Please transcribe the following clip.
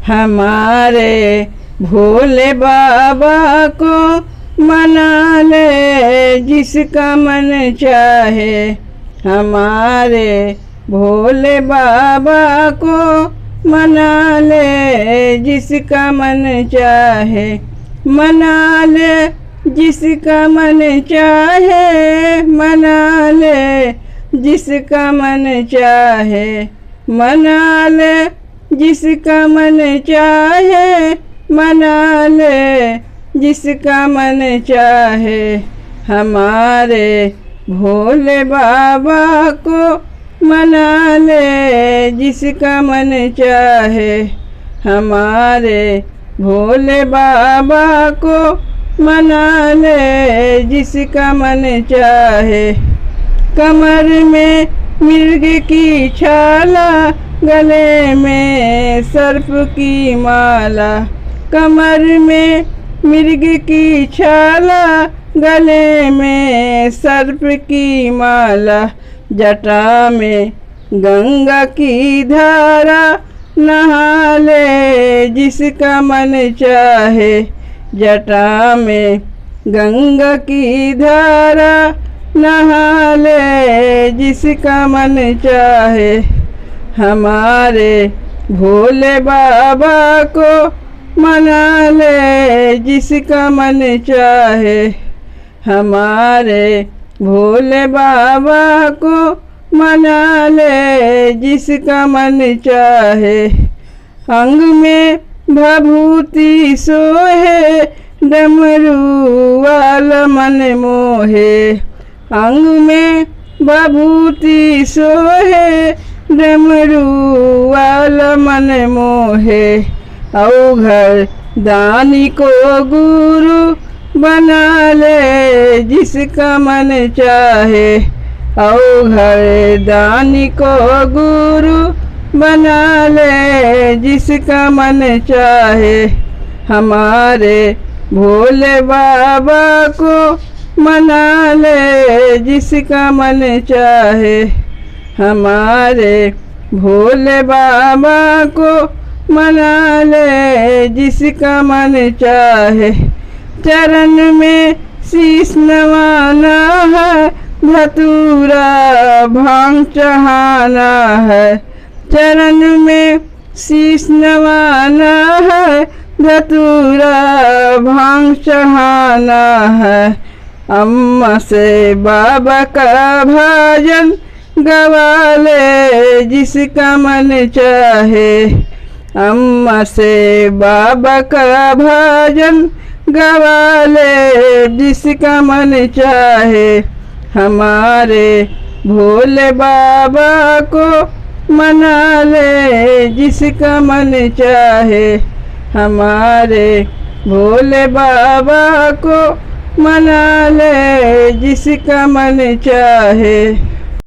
हमारे भोले बाबा को मना ले जिसका मन चाहे। हमारे भोले बाबा को मना ले जिसका मन चाहे। मना ले जिसका मन चाहे। मना ले जिसका मन चाहे। मना ले जिसका मन चाहे। मना ले जिसका मन चाहे। हमारे भोले बाबा को मना ले जिसका मन चाहे। हमारे भोले बाबा को मना ले जिसका मन चाहे। कमर में मृग की छाला, गले में सर्प की माला। कमर में मृग की छाला, गले में सर्प की माला। जटा में गंगा की धारा, नहा ले जिसका मन चाहे। जटा में गंगा की धारा, नहा ले जिसका मन चाहे। हमारे भोले बाबा को मना ले जिसका मन चाहे। हमारे भोले बाबा को मना ले जिसका मन चाहे। अंग में भभूति सोहे, डमरू वाला मन मोहे। अंग में भभूति सोहे, डमरू वाला मन मोहे। औघड़ दानी को गुरु बना ले जिसका मन चाहे। औघड़ दानी को गुरु बना ले जिसका मन चाहे। हमारे भोले बाबा को मना ले जिसका मन चाहे। हमारे भोले बाबा को मना ले जिसका मन चाहे। चरण में शीश नवाना है, धतूरा भांग चढ़ाना है। चरण में शीश नवाना है, धतूरा भांग चढ़ाना है। अम्मा से बाबा का भजन गवा ले जिसका मन चाहे। अम्मा से बाबा का भजन गवा ले जिसका मन चाहे। हमारे भोले बाबा को मना ले जिसका मन चाहे। हमारे भोले बाबा को मना ले जिसका मन चाहे।